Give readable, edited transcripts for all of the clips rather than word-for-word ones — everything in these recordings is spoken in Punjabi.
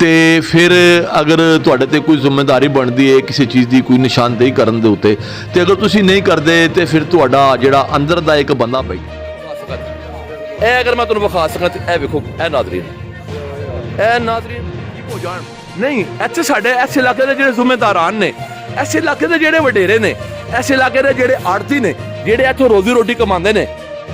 तो फिर अगर तुहाडे ते कोई जिम्मेदारी बनती है किसी चीज़ की कोई निशानदेही करन दे उत्ते ते अगर तुसीं नहीं करते तो फिर तुहाडा जिहड़ा अंदर दा एक बंदा बैठा ए अगर मैं तुहानूं विखा सकां ते ए वेखो ए नाज़रीन की हो जाण नहीं इत्थे साडे इस इलाके दे जिहड़े जिम्मेदारान ने इस इलाके दे जिहड़े वडेरे ने इस इलाके दे जिहड़े आड़ती ने जिहड़े इत्थों रोजी रोटी कमांदे ने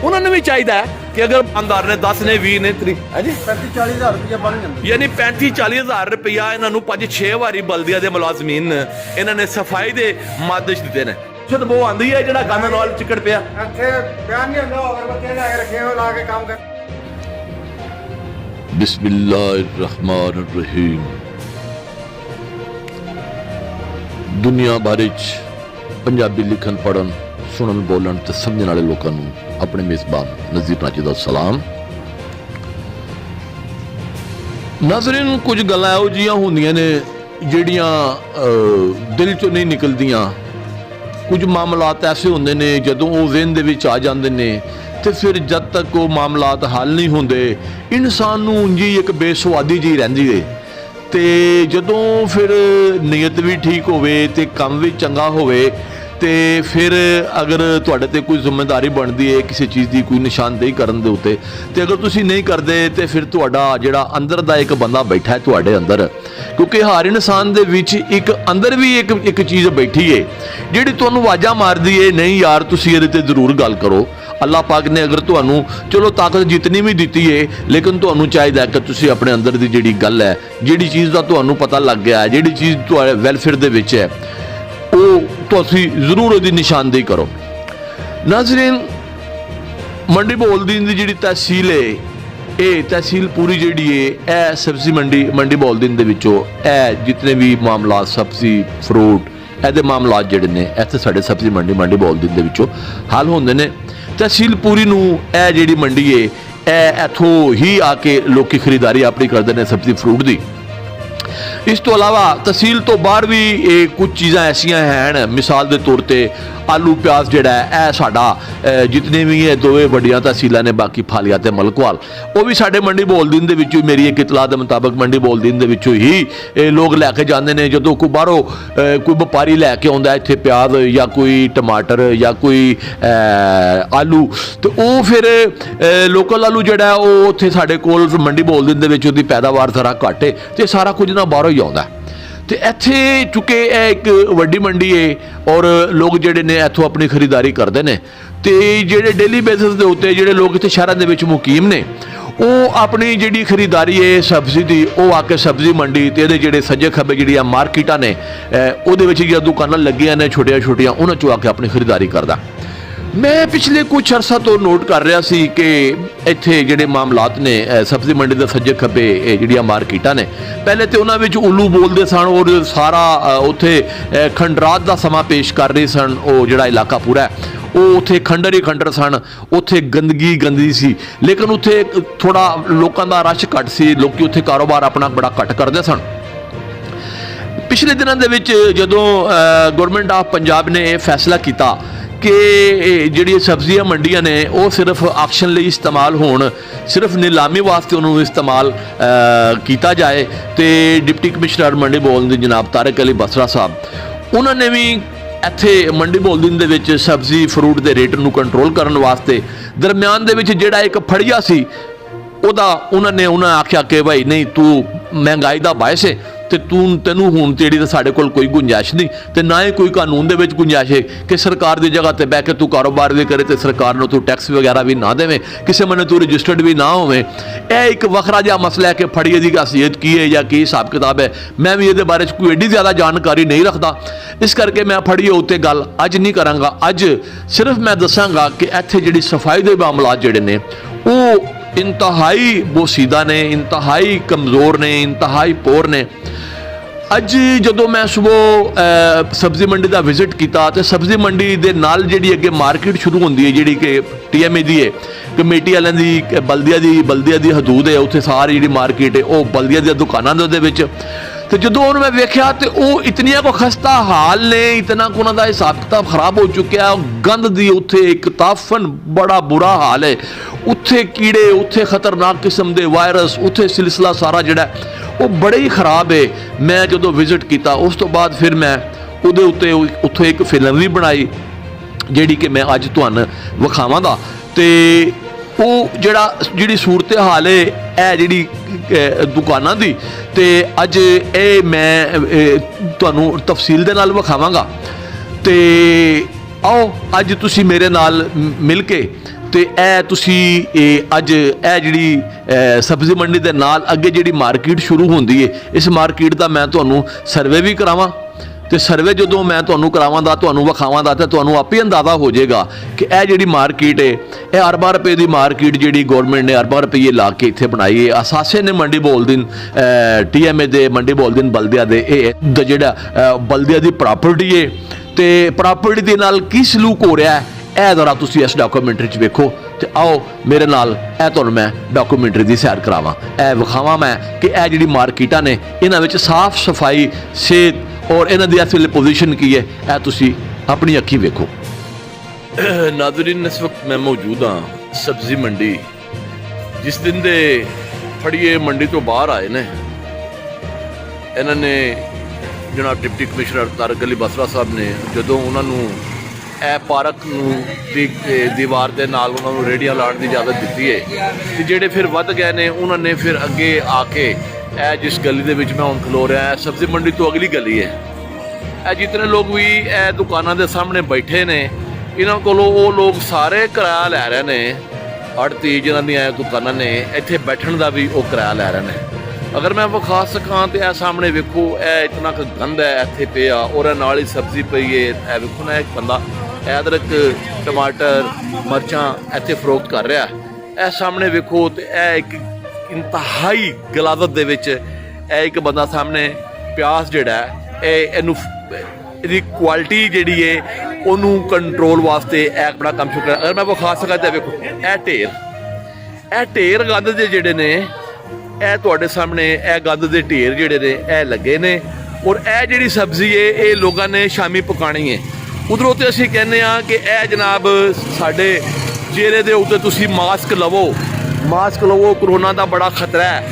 उन्होंने भी चाहिए कि अगर दुकानदार ने 10 ने 20 ने 35-40 हज़ार रुपया बन जाता यानी 35-40 हज़ार रुपया इन्होंने 5-6 वारी बल्दिया के मुलाजमीन इन्होंने सफाई के मादश दिते ने बो आंदी है जो गंद नाल चिकड़ पिया बिस्मिल्लाहिर्रहमानिर्रहीम। दुनिया भर पंजाबी लिखन पढ़न सुनन बोलन ते समझण वाले लोगों को अपने मेज़बान नज़ीर राजी दा सलाम। नाज़रीन कुछ गल्लां इहो जिहियां हुंदियां ने जिहड़ियां दिल चों नहीं निकलदियां। कुछ मामलात ऐसे होंदे ने जदों वो ज़हन दे विच आ जांदे ने ते फिर जद तक वो मामलात हल नहीं होंदे इंसान नूं जी एक बेसवादी जी रहिंदी है। ते जदों फिर नीयत भी ठीक होवे ते काम भी चंगा होवे ते फिर अगर तुहाडे ते कोई जिम्मेदारी बनती है किसी चीज़ की कोई निशानदेही करन दे उत्ते ते अगर तुसीं नहीं करते तो फिर तुहाडा जिहड़ा अंदर दा एक बंदा बैठा है तुहाडे अंदर, क्योंकि हर इंसान दे विच एक अंदर भी एक चीज़ बैठी है जिहड़ी तुहानूं आवाज़ां मारदी है नहीं यार तुसीं इहदे ते जरूर गल करो। अल्लाह पाक ने अगर तुहानूं चलो ताकत जितनी भी दी है लेकिन तुहानूं चाहिए कि तुसीं अपने अंदर की जिहड़ी गल है जिहड़ी चीज़ का तुहानूं पता लग गया है जिहड़ी चीज़ तुहाडे वैलफेयर दे विच है वो तुसीं जरूर उसकी निशानदेही करो। नाज़रीन मंडी बहाउद्दीन की जिहड़ी तहसील है ये तहसील पूरी जिहड़ी है ए सब्जी मंडी बहाउद्दीन दे विचों ए जितने भी मामलात सब्जी फ्रूट ऐसे मामलात जिहड़े ने इत्थे साडे सब्जी मंडी बहाउद्दीन दे विचों हल होंदे ने। तहसील पूरी नूं ए जिहड़ी मंडी है ए इत्थों ही आके लोकी खरीदारी अपनी करदे ने सब्जी फ्रूट की। इस तो अलावा तहसील तो बाहर भी कुछ चीज़ां ऐसियां हैं मिसाल के तौर पर आलू प्याज जिहड़ा है साडा जितने भी है दोवें वड्डियां तहसीलां ने बाकी फालिया ते मलकवाल वो भी साडे मंडी बहाउद्दीन दे विचों मेरी एक इतला के मुताबिक मंडी बहाउद्दीन दे विचों ही लोग लैके जाते हैं। जदों कोई बाहरों कोई व्यापारी लैके आउंदा इत्थे प्याज या कोई टमाटर या कोई आलू तो वो फिर लोकल आलू जिहड़ा है वो उत्थे साडे कोल मंडी बहाउद्दीन दे विच उहदी पैदावार जरा घट है तो सारा कुछ ना बाहरों ही आउंदा। तो इत्थे चूंकि एक वड्डी मंडी है और लोग जिहड़े ने इत्थों अपनी खरीदारी करते हैं तो जिहड़े डेली बेसिस के उत्ते जिहड़े लोग इत्थे शहरां दे विच मुकीम ने वो अपनी जिहड़ी खरीदारी है सब्जी की वो आके सब्जी मंडी तो ये जिहड़े सज्जे खब्बे जिहड़ियां मार्केटां ने उहदे विच जिहड़ियां दुकानां लगियां ने छोटियां छोटियां उन्हां चों आके अपनी खरीदारी करदा। मैं पिछले कुछ अरसा तो नोट कर रहा सी कि इत्थे जिहड़े मामलात ने सब्जी मंडी दे सज्जे खब्बे जिहड़ियां मार्केटां ने पहले तो उन्हां विच उल्लू बोलदे सन और सारा उत्थे खंडरात दा समा पेश कर रहे सन। वो जिहड़ा इलाका पूरा है वो उत्थे खंडर ही खंडर सन, उत्थे गंदगी सी लेकिन उत्थे थोड़ा लोकां दा रश घट सी, लोकी उत्थे कारोबार अपना बड़ा घट करदे सन। पिछले दिनों दे विच जदों गवर्नमेंट ऑफ पंजाब ने यह फैसला किया कि जिहड़ी सब्जियां मंडियां ने वो सिर्फ आक्शन लिए इस्तेमाल होण सिर्फ नीलामी वास्ते उन्होंने इस्तेमाल किया जाए तो डिप्टी कमिश्नर मंडी बहाउद्दीन जनाब तारिक अली बसरा साहब उन्होंने भी इत्थे मंडी बहाउद्दीन दे विच सब्जी फ्रूट के रेट नूं कंट्रोल करने वास्ते दरम्यान दे विच जिहड़ा एक फड़िया सी उन्होंने आख्या कि भाई नहीं तू महंगाई का बायस है तो तेनू हुण तेरी तो साढ़े कोल कोई गुंजाइश नहीं तो ना ही कोई कानून दे विच गुंजाइश है कि सरकार की जगह पर बह के तू कारोबार भी करे तो सरकार नूं तू टैक्स वगैरह भी ना देवे किसी मने तू रजिस्टर्ड भी ना होवे। एक वखरा जिहा मसला है कि फड़िए की हैसीयत की है या की हिसाब किताब है मैं भी ये बारे कोई एडी ज़्यादा जानकारी नहीं रखता इस करके मैं फड़िए उत्ते गल अज नहीं करांगा। अज सिर्फ मैं दसांगा कि इत्थे जिहड़ी सफाई के मामलात जिहड़े ने वो इंतहाई बोसीदा ने इंतहाई कमज़ोर ने इंतहाई पोर ने। अज जदों मैं सुबह सब्जी मंडी का विजिट किया तो सब्जी मंडी के नाल जिहड़ी अगे मार्केट शुरू होंदी है जिहड़ी कि TMA दी है कमेटी वालियां दी बल्दिया दी हदूद है उत्थे सारी जिहड़ी मार्केट है वो बल्दिया दी दुकानां दे विच ਤੇ ਜਦੋਂ ਉਹਨੂੰ ਮੈਂ ਵੇਖਿਆ ਤੇ ਉਹ ਇਤਨੀਆਂ ਕੋ ਖਸਤਾ ਹਾਲ ਨੇ, ਇਤਨਾ ਕੋ ਉਹਨਾਂ ਦਾ ਹਿਸਾਬ ਕਿਤਾਬ ਖਰਾਬ ਹੋ ਚੁੱਕਿਆ। ਗੰਦ ਦੀ ਉੱਥੇ ਇੱਕ ਤਾਫਨ ਬੜਾ ਬੁਰਾ ਹਾਲ ਹੈ। ਉੱਥੇ ਕੀੜੇ, ਉੱਥੇ ਖਤਰਨਾਕ ਕਿਸਮ ਦੇ ਵਾਇਰਸ, ਉੱਥੇ ਸਿਲਸਿਲਾ ਸਾਰਾ ਜਿਹੜਾ ਉਹ ਬੜੇ ਹੀ ਖਰਾਬ ਹੈ। ਮੈਂ ਜਦੋਂ ਵਿਜ਼ਿਟ ਕੀਤਾ ਉਸ ਤੋਂ ਬਾਅਦ ਫਿਰ ਮੈਂ ਉਹਦੇ ਉੱਤੇ ਉੱਥੇ ਇੱਕ ਫਿਲਮ ਵੀ ਬਣਾਈ ਜਿਹੜੀ ਕਿ ਮੈਂ ਅੱਜ ਤੁਹਾਨੂੰ ਵਿਖਾਵਾਂਗਾ। ਤੇ ਉਹ ਜਿਹੜੀ ਸੂਰਤ ਹਾਲ ਹੈ ਇਹ ਜਿਹੜੀ ਦੁਕਾਨਾਂ ਦੀ, ਤੇ ਅੱਜ ਇਹ ਮੈਂ ਤੁਹਾਨੂੰ ਤਫਸੀਲ ਦੇ ਨਾਲ ਵਿਖਾਵਾਂਗਾ। ਤੇ ਆਓ ਅੱਜ ਤੁਸੀਂ ਮੇਰੇ ਨਾਲ ਮਿਲ ਕੇ ਤੇ ਇਹ ਤੁਸੀਂ ਅੱਜ ਇਹ ਜਿਹੜੀ ਸਬਜ਼ੀ ਮੰਡੀ ਦੇ ਨਾਲ ਅੱਗੇ ਜਿਹੜੀ ਮਾਰਕੀਟ ਸ਼ੁਰੂ ਹੁੰਦੀ ਹੈ, ਇਸ ਮਾਰਕੀਟ ਦਾ ਮੈਂ ਤੁਹਾਨੂੰ ਸਰਵੇ ਵੀ ਕਰਾਵਾਂ। ਤੇ ਸਰਵੇ ਜਦੋਂ ਮੈਂ ਤੁਹਾਨੂੰ ਕਰਾਵਾਂਗਾ, ਤੁਹਾਨੂੰ ਵਿਖਾਵਾਂਗਾ, ਤੇ ਤੁਹਾਨੂੰ ਆਪੇ ਅੰਦਾਜ਼ਾ ਹੋ ਜਾਏਗਾ ਕਿ ਇਹ ਜਿਹੜੀ ਮਾਰਕੀਟ ਹੈ ਇਹ ਅਰਬਾਂ ਰੁਪਏ ਦੀ ਮਾਰਕੀਟ ਜਿਹੜੀ ਗੌਰਮੈਂਟ ਨੇ ਅਰਬਾਂ ਰੁਪਏ ਲਾ ਕੇ ਇੱਥੇ ਬਣਾਈ ਹੈ। ਅਸਾਸੇ ਨੇ ਮੰਡੀ ਬੋਲਦਿਨ TMA ਦੇ ਮੰਡੀ ਬੋਲਦਿਨ ਬਲਦਿਆ ਦੇ, ਇਹ ਜਿਹੜਾ ਬਲਦਿਆ ਦੀ ਪ੍ਰਾਪਰਟੀ ਹੈ ਤੇ ਪ੍ਰਾਪਰਟੀ ਦੇ ਨਾਲ ਕੀ ਸਲੂਕ ਹੋ ਰਿਹਾ ਹੈ ਇਹ ਜ਼ਰਾ ਤੁਸੀਂ ਇਸ ਡਾਕੂਮੈਂਟਰੀ 'ਚ ਵੇਖੋ। ਤੇ ਆਓ ਮੇਰੇ ਨਾਲ ਇਹ ਤੁਹਾਨੂੰ ਮੈਂ ਡਾਕੂਮੈਂਟਰੀ ਦੀ ਸੈਰ ਕਰਾਵਾਂ, ਇਹ ਵਿਖਾਵਾਂ ਮੈਂ ਕਿ ਇਹ ਜਿਹੜੀ ਮਾਰਕੀਟਾਂ ਨੇ ਇਹਨਾਂ ਵਿੱਚ ਸਾਫ਼ ਸਫਾਈ, ਸਿਹਤ ਔਰ ਇਹਨਾਂ ਦੀ ਇਸ ਵੇਲੇ ਪੋਜੀਸ਼ਨ ਕੀ ਹੈ ਇਹ ਤੁਸੀਂ ਆਪਣੀ ਅੱਖੀਂ ਵੇਖੋ। ਨਾਜ਼ਰੀਨ, ਇਸ ਵਕਤ ਮੈਂ ਮੌਜੂਦ ਹਾਂ ਸਬਜ਼ੀ ਮੰਡੀ, ਜਿਸ ਦਿਨ ਦੇ ਫੜੀਏ ਮੰਡੀ ਤੋਂ ਬਾਹਰ ਆਏ ਨੇ। ਇਹਨਾਂ ਨੇ ਜਨਾਬ ਡਿਪਟੀ ਕਮਿਸ਼ਨਰ ਤਾਰਿਕ ਅਲੀ ਬਸਰਾ ਸਾਹਿਬ ਨੇ ਜਦੋਂ ਉਹਨਾਂ ਨੂੰ ਇਹ ਪਾਰਕ ਨੂੰ ਦੀ ਦੀਵਾਰ ਦੇ ਨਾਲ ਉਹਨਾਂ ਨੂੰ ਰੇਹੜੀਆਂ ਲਾਉਣ ਦੀ ਇਜਾਜ਼ਤ ਦਿੱਤੀ ਹੈ, ਤੇ ਜਿਹੜੇ ਫਿਰ ਵੱਧ ਗਏ ਨੇ ਉਹਨਾਂ ਨੇ ਫਿਰ ਅੱਗੇ ਆ ਕੇ ਇਹ ਜਿਸ ਗਲੀ ਦੇ ਵਿੱਚ ਮੈਂ ਹੁਣ ਖਲੋ ਰਿਹਾ ਹੈ, ਸਬਜ਼ੀ ਮੰਡੀ ਤੋਂ ਅਗਲੀ ਗਲੀ ਹੈ, ਇਹ ਜਿਤਨੇ ਲੋਕ ਵੀ ਇਹ ਦੁਕਾਨਾਂ ਦੇ ਸਾਹਮਣੇ ਬੈਠੇ ਨੇ, ਇਹਨਾਂ ਕੋਲੋਂ ਉਹ ਲੋਕ ਸਾਰੇ ਕਿਰਾਇਆ ਲੈ ਰਹੇ ਨੇ। ਆੜਤੀ ਜਿਹਨਾਂ ਦੀਆਂ ਦੁਕਾਨਾਂ ਨੇ ਇੱਥੇ ਬੈਠਣ ਦਾ ਵੀ ਉਹ ਕਿਰਾਇਆ ਲੈ ਰਹੇ ਨੇ। ਅਗਰ ਮੈਂ ਵਿਖਾ ਸਕਾਂ ਤੇ ਇਹ ਸਾਹਮਣੇ ਵੇਖੋ, ਇਹ ਇਤਨਾ ਕੁ ਗੰਦ ਹੈ ਇੱਥੇ ਪਿਆ, ਔਰ ਨਾਲ ਹੀ ਸਬਜ਼ੀ ਪਈ ਹੈ। ਇਹ ਵੇਖੋ ਨਾ, ਇੱਕ ਬੰਦਾ ਅਦਰਕ, ਟਮਾਟਰ, ਮਿਰਚਾਂ ਇੱਥੇ ਫਰੋਖਤ ਕਰ ਰਿਹਾ। ਇਹ ਸਾਹਮਣੇ ਵੇਖੋ ਤੇ ਇਹ ਇੱਕ ਇੰਤਹਾਈ ਗਲਾਜ਼ਤ ਦੇ ਵਿੱਚ ਇਹ ਇੱਕ ਬੰਦਾ ਸਾਹਮਣੇ ਪਿਆਜ਼ ਜਿਹੜਾ ਇਹਨੂੰ ਇਹਦੀ ਕੁਆਲਿਟੀ ਜਿਹੜੀ ਹੈ ਉਹਨੂੰ ਕੰਟਰੋਲ ਵਾਸਤੇ ਇਹ ਬੜਾ ਕੰਮ ਸ਼ੁਰੂ ਕਰ। ਅਗਰ ਮੈਂ ਵਿਖਾ ਸਕਾਂ ਤਾਂ ਵੇਖੋ, ਇਹ ਢੇਰ ਗੰਦ ਦੇ ਜਿਹੜੇ ਨੇ, ਇਹ ਤੁਹਾਡੇ ਸਾਹਮਣੇ ਇਹ ਗੰਦ ਦੇ ਢੇਰ ਜਿਹੜੇ ਨੇ ਇਹ ਲੱਗੇ ਨੇ। ਔਰ ਇਹ ਜਿਹੜੀ ਸਬਜ਼ੀ ਹੈ ਇਹ ਲੋਕਾਂ ਨੇ ਸ਼ਾਮੀ ਪਕਾਣੀ ਹੈ। ਉਧਰੋਂ ਤੇ ਅਸੀਂ ਕਹਿੰਦੇ ਹਾਂ ਕਿ ਇਹ ਜਨਾਬ ਸਾਡੇ ਚਿਹਰੇ ਦੇ ਉੱਤੇ ਤੁਸੀਂ ਮਾਸਕ ਲਵੋ, ਕਰੋਨਾ ਦਾ ਬੜਾ ਖਤਰਾ ਹੈ।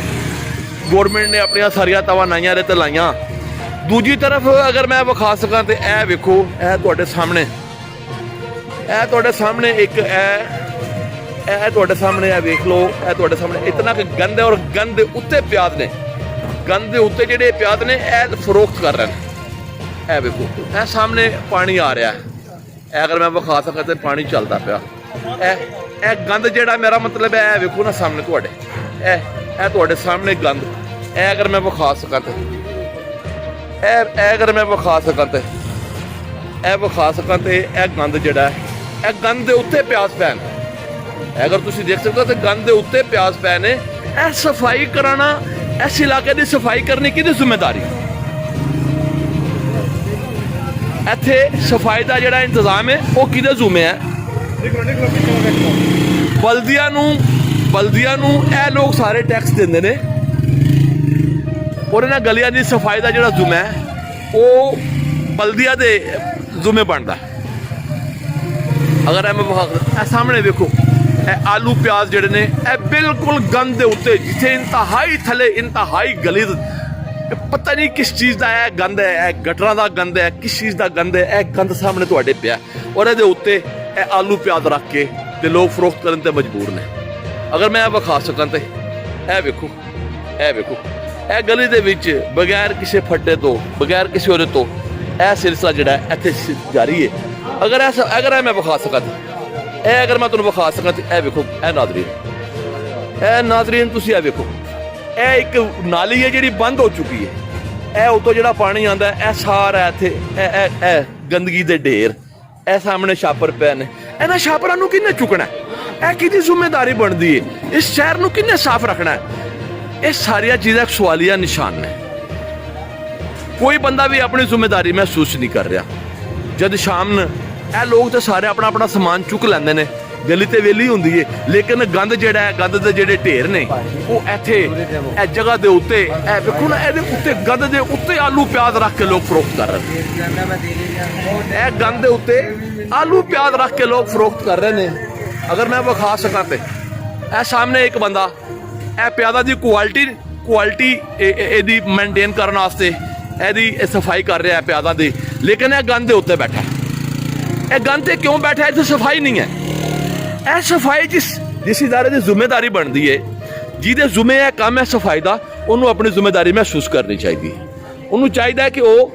ਗੌਰਮੈਂਟ ਨੇ ਆਪਣੀਆਂ ਸਾਰੀਆਂ ਤਵਾਨਾਈਆਂ ਇਹਦੇ ਤੇ ਲਾਈਆਂ। ਦੂਜੀ ਤਰਫ ਅਗਰ ਮੈਂ ਵਿਖਾ ਸਕਾਂ ਤੇ ਇਹ ਵੇਖੋ, ਇਹ ਤੁਹਾਡੇ ਸਾਹਮਣੇ ਇੱਕ ਇਹ ਤੁਹਾਡੇ ਸਾਹਮਣੇ ਇਹ ਵੇਖ ਲਓ, ਇਹ ਤੁਹਾਡੇ ਸਾਹਮਣੇ ਇਤਨਾ ਕਿ ਗੰਦ ਹੈ। ਔਰ ਗੰਦ ਦੇ ਉੱਤੇ ਪਿਆਜ਼ ਨੇ, ਗੰਦ ਦੇ ਉੱਤੇ ਜਿਹੜੇ ਪਿਆਜ਼ ਨੇ ਇਹ ਫਰੋਖਤ ਕਰ ਰਹੇ ਨੇ। ਇਹ ਵੇਖੋ, ਇਹ ਸਾਹਮਣੇ ਪਾਣੀ ਆ ਰਿਹਾ, ਇਹ ਅਗਰ ਮੈਂ ਵਿਖਾ ਸਕਾਂ ਤੇ ਪਾਣੀ ਚੱਲਦਾ ਪਿਆ। ਇਹ ਗੰਦ ਜਿਹੜਾ, ਮੇਰਾ ਮਤਲਬ ਹੈ ਇਹ ਵੇਖੋ ਨਾ ਸਾਹਮਣੇ ਤੁਹਾਡੇ, ਇਹ ਤੁਹਾਡੇ ਸਾਹਮਣੇ ਗੰਦ, ਇਹ ਅਗਰ ਮੈਂ ਵਿਖਾ ਸਕਾਂ ਤੇ ਇਹ ਗੰਦ ਜਿਹੜਾ ਇਹ ਗੰਦ ਦੇ ਉੱਤੇ ਪਿਆਜ਼ ਪੈਣ, ਅਗਰ ਤੁਸੀਂ ਦੇਖ ਸਕਦੇ ਹੋ ਤੇ ਗੰਦ ਦੇ ਉੱਤੇ ਪਿਆਜ਼ ਪੈ ਨੇ। ਇਹ ਸਫਾਈ ਕਰਾਣਾ, ਇਸ ਇਲਾਕੇ ਦੀ ਸਫਾਈ ਕਰਨੀ ਕਿਹਦੀ ਜ਼ਿੰਮੇਵਾਰੀ? ਇੱਥੇ ਸਫਾਈ ਦਾ ਜਿਹੜਾ ਇੰਤਜ਼ਾਮ ਹੈ ਉਹ ਕਿਹਦੇ ਜ਼ਿੰਮੇ ਹੈ? ਬਲਦੀਆ ਨੂੰ ਇਹ ਲੋਕ ਸਾਰੇ ਟੈਕਸ ਦਿੰਦੇ ਨੇ, ਔਰ ਇਹਨਾਂ ਗਲੀਆਂ ਦੀ ਸਫਾਈ ਦਾ ਜਿਹੜਾ ਜ਼ਿੰਮਾ ਹੈ ਉਹ ਬਲਦੀਆ ਦੇ ਜ਼ਿੰਮੇ ਬਣਦਾ। ਅਗਰ ਮੈਂ ਇਹ ਸਾਹਮਣੇ ਵੇਖੋ, ਇਹ ਆਲੂ ਪਿਆਜ਼ ਜਿਹੜੇ ਨੇ ਇਹ ਬਿਲਕੁਲ ਗੰਦ ਦੇ ਉੱਤੇ, ਜਿੱਥੇ ਇੰਤਹਾਈ ਥੱਲੇ ਇੰਤਹਾਈ ਗਲੀਜ਼, ਪਤਾ ਨਹੀਂ ਕਿਸ ਚੀਜ਼ ਦਾ ਇਹ ਗੰਦ ਹੈ, ਇਹ ਗਟਰਾਂ ਦਾ ਗੰਦ ਹੈ, ਕਿਸ ਚੀਜ਼ ਦਾ ਗੰਦ ਹੈ। ਇਹ ਗੰਦ ਸਾਹਮਣੇ ਤੁਹਾਡੇ ਪਿਆ, ਔਰ ਇਹਦੇ ਉੱਤੇ ਇਹ ਆਲੂ ਪਿਆਜ਼ ਰੱਖ ਕੇ ਤੇ ਲੋਕ ਫਰੋਖਤ ਕਰਨ ਤੇ ਮਜਬੂਰ ਨੇ। ਅਗਰ ਮੈਂ ਵਿਖਾ ਸਕਾਂ ਤੇ ਇਹ ਵੇਖੋ, ਇਹ ਗਲੀ ਦੇ ਵਿੱਚ ਬਗੈਰ ਕਿਸੇ ਫੱਟੇ ਤੋਂ, ਬਗੈਰ ਕਿਸੇ ਉਹਦੇ ਤੋਂ ਇਹ ਸਿਲਸਿਲਾ ਜਿਹੜਾ ਇੱਥੇ ਜਾਰੀ ਹੈ। ਅਗਰ ਮੈਂ ਵਿਖਾ ਸਕਾਂ ਇਹ, ਅਗਰ ਮੈਂ ਤੁਹਾਨੂੰ ਵਿਖਾ ਸਕਾਂ ਤੇ ਇਹ ਵੇਖੋ, ਇਹ ਨਾਜ਼ਰੀਨ ਤੁਸੀਂ ਇਹ ਵੇਖੋ, ਇਹ ਇੱਕ ਨਾਲੀ ਹੈ ਜਿਹੜੀ ਬੰਦ ਹੋ ਚੁੱਕੀ ਹੈ। ਇਹ ਉਤੋਂ ਜਿਹੜਾ ਪਾਣੀ ਆਉਂਦਾ ਇਹ ਸਾਰਾ ਇੱਥੇ ਇਹ ਗੰਦਗੀ ਦੇ ਢੇਰ, ਇਹ ਸਾਹਮਣੇ ਛਾਪਰ ਪਏ ਨੇ। ਇਹਨਾਂ ਛਾਪਰਾਂ ਨੂੰ ਕਿਹਨੇ ਚੁੱਕਣਾ? ਇਹ ਕਿਹਦੀ ਜ਼ਿੰਮੇਵਾਰੀ ਬਣਦੀ ਹੈ? ਇਸ ਸ਼ਹਿਰ ਨੂੰ ਕਿਹਨੇ ਸਾਫ਼ ਰੱਖਣਾ? ਇਹ ਸਾਰੀਆਂ ਚੀਜ਼ਾਂ ਸਵਾਲੀਆ ਨਿਸ਼ਾਨ ਨੇ। ਕੋਈ ਬੰਦਾ ਵੀ ਆਪਣੀ ਜ਼ਿੰਮੇਵਾਰੀ ਮਹਿਸੂਸ ਨਹੀਂ ਕਰ ਰਿਹਾ। ਜਦ ਸ਼ਾਮ ਨੂੰ ਇਹ ਲੋਕ ਤਾਂ ਸਾਰੇ ਆਪਣਾ ਸਮਾਨ ਚੁੱਕ ਲੈਂਦੇ ਨੇ, गली ते वेली हुंदी है, लेकिन गंद जिहड़ा है, गंद दे जिहड़े ढेर ने वो इत्थे इह जगह दे उत्ते इह वेखो ना, इहदे उत्ते गंद दे उत्ते आलू प्याज रख के लोग फरोख्त कर रहे हैं। इह गंद दे उत्ते आलू प्याज रख के लोग फरोख्त कर रहे हैं। अगर मैं विखा सकां ते इह सामने एक बंदा इह प्याज़ां दी क्वालिटी इहदी मेनटेन करन वास्ते इहदी सफाई कर रहा है प्याज़ां दी, लेकिन इह गंद दे उत्ते बैठा है। ਇਹ ਗੰਦ ਤੇ ਕਿਉਂ ਬੈਠਾ? ਇੱਥੇ ਸਫਾਈ ਨਹੀਂ ਹੈ। ਇਹ ਸਫਾਈ ਜਿਸ ਇਦਾਰੇ ਦੀ ਜ਼ਿੰਮੇਵਾਰੀ ਬਣਦੀ ਹੈ, ਜਿਹਦੇ ਜ਼ਿੰਮੇ ਇਹ ਕੰਮ ਹੈ ਸਫਾਈ ਦਾ, ਉਹਨੂੰ ਆਪਣੀ ਜ਼ਿੰਮੇਵਾਰੀ ਮਹਿਸੂਸ ਕਰਨੀ ਚਾਹੀਦੀ ਹੈ। ਉਹਨੂੰ ਚਾਹੀਦਾ ਹੈ ਕਿ ਉਹ